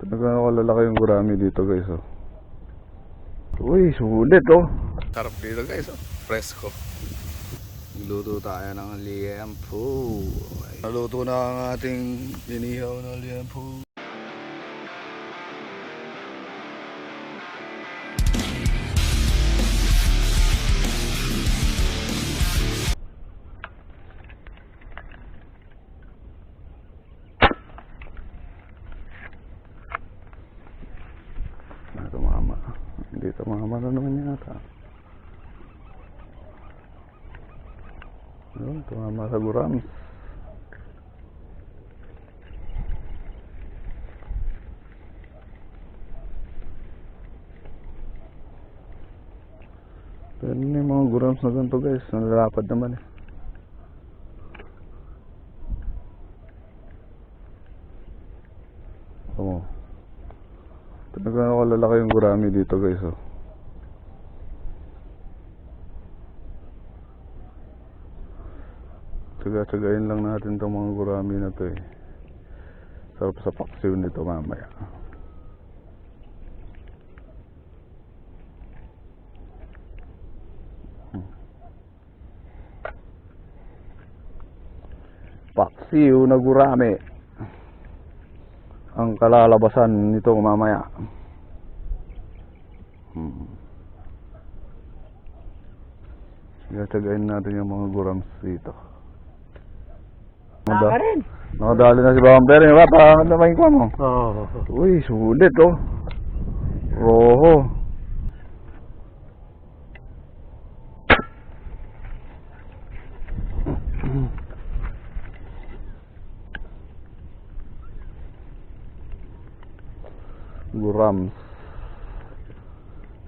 Nagkakalalaki yung gurami dito guys oh. Uy, sulit oh. Sarap dito guys oh. Fresco. Luto tayo ng liempo. Naluto na ang ating inihaw na liempo. Tumama. Hindi tumama na naman yata. Yun, tumama sa gurams. Pero yung mga gurams na ganito guys, nalalapad naman eh. Oo. Nagkakalalaki yung gurami dito guys oh. Tsaga-tsagain lang natin itong mga gurami na to eh. Sarap sa paksiw nito mamaya. Paksiw na gurami ang kalalabasan nito mamaya. Tsaga-tsagain natin yung mga gurams dito. Nakadali na si Bamper, yung pa, namayin ko mo. Uy, sulit oh. Roho. Gurams.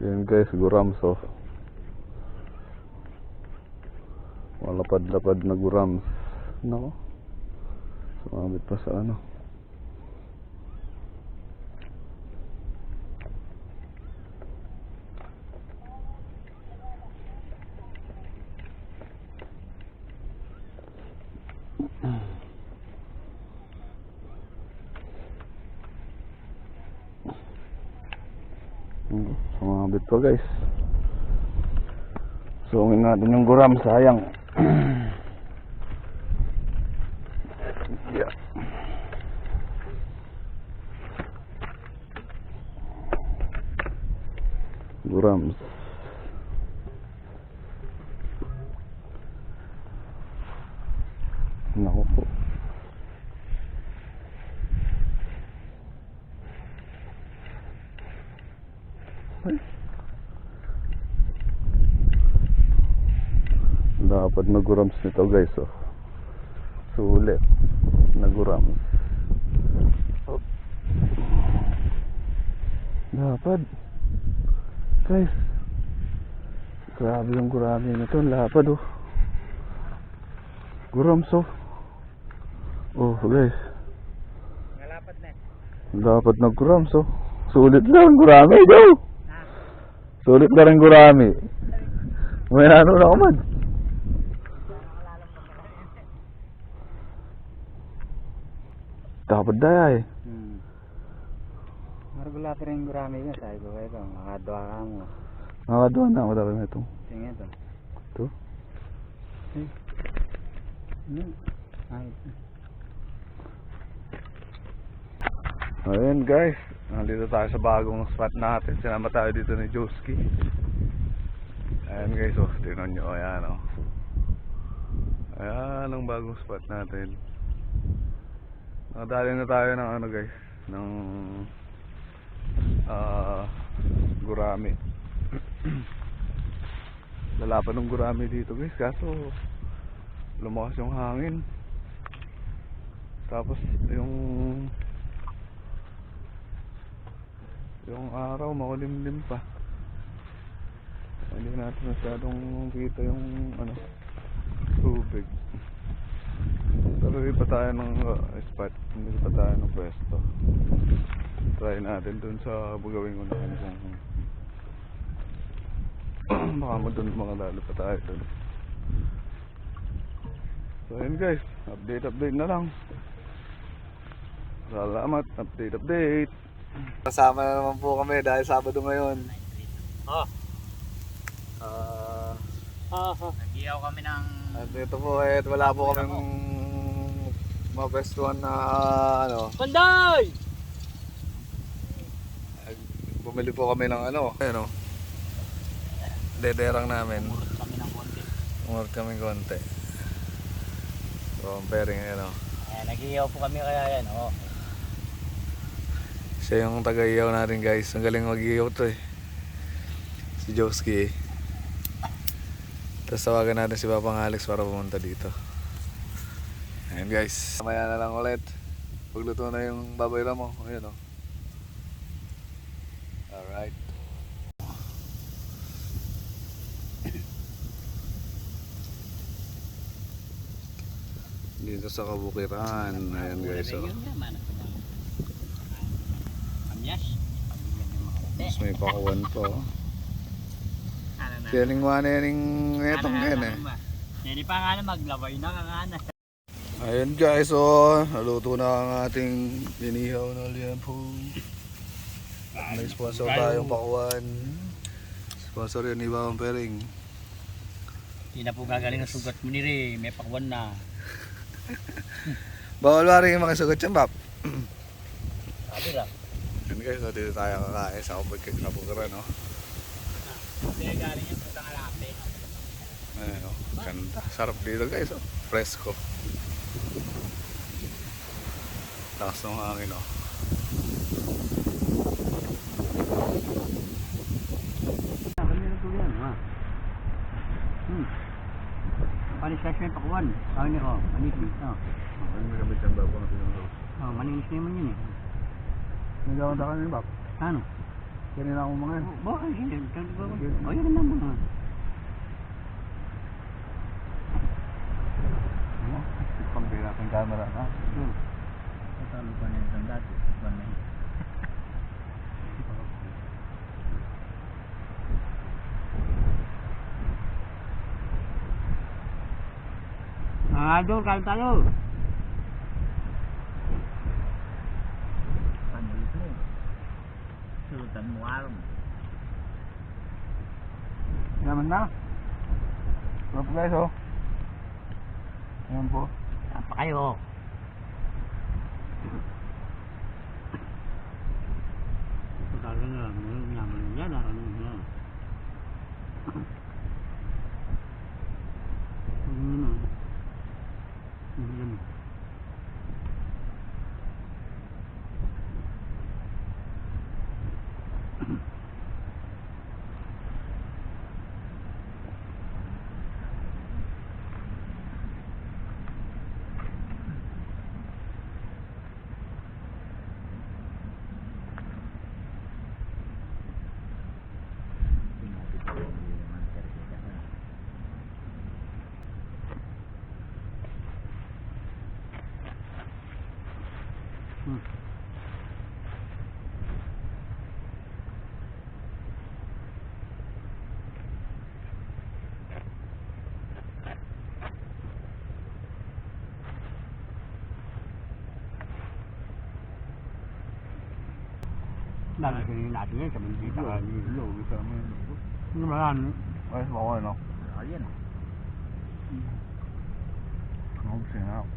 Yan guys, gurams oh. Malapad-lapad na gurams. No? Sumabit pa sa ano. Sumabit pa guys. Sungin natin yung guram, sayang. Yeah. Gurams. Naku po. Dapat na gurams nito guys oh. Sulit na gurams. Oh. Dapat guys. Grabe yung gurami na to. Lapad oh. Gurams oh. Oh guys. Nalapad na. Dapat na gurams oh. Sulit lang gurami daw. Sulit na rin gurami. May ano na kumad. Dapat daya eh. Maragula pa rin gurami yun. Sabi ko ito, makadwa ka mo. Makadwa na ako dapat na ito. Tingin ito. Ito? Ayun guys, nandito tayo sa bagong spot natin. Sinama tayo dito ni Joski. Ayan guys, oh, tingnan nyo, ayan oh. Ayan ang bagong spot natin. Nakadali na tayo ng ano guys, ng gurami. Lalapan ng gurami dito guys, kaso lumakas yung hangin. Tapos yung araw makulimlim pa. Hindi natin masyadong kita yung ano, tubig. Pero hindi pa tayo ng spot, hindi pa tayo ng pwesto. Try natin dun sa bugawin ko natin kung baka mo dun makadalo pa tayo dun. So yun guys, update na lang. Salamat, update. Kasama na naman po kami dahil Sabado ngayon. Oh. Nag-iyaw kami ng... At ito po wala po kaming mapestuhan na ano. Panday! Bumili po kami ng ano. Ayun o. Dederang namin. Murot kami ng konti. Umurot kami konti. So, pairing ayun o. Ayan, nag-iyaw po kami kaya yan. Oh. Siya yung taga-iyaw natin guys. Ang galing mag-iyaw to eh. Si Joski. Tapos tawagan natin si Papang Alex para pumunta dito. Ayan guys. Mamaya na lang ulit. Pagluto na yung baboy ramo. Ayan o. Alright. Dito sa Kabukiran. Ayan guys o. Tapos may pakuwan po. Yaning wana yaning etong yan eh. Hindi pa nga na maglaway na kangana. Ayan guys oh. Naluto na ang ating inihaw na liempo. May sponsor tayong pakuwan. Sponsor yun ni Babang Pering. Hindi na po gagaling ang sugat mo ni Ray. May pakwan na. Bawal ba rin yung mga sugat yan, Bap? Sabi lang. Yan guys, so dito tayo kakain sa Kabukiran, no? Kaya galing yung putang alapit. Ayan, no? Ganda. Sarap dito guys, oh. Fresco. Lakas ng hangin, oh. Panis yung pakwan. Sabi niya ko, maninis. Ano may gamit yung Bap? Maninis na naman yun eh. Nagawanda ka na Bap? Ano? Kanina akong mga yan. Bakit yun? O yun naman mga. Pambira natin camera na. Kasalo pa na yung dati. Adol, kain tayo. Panis mo. Sulutan mo alam. Naman na. Sarap guys, oh. Ayan po. Apa kayo? Talaga na, naman yan, naman yan. Lalagyan natin yan sa bandita. Ano ba yan? Ayos ba ako, no? Ayan. Ang gusto nga ako.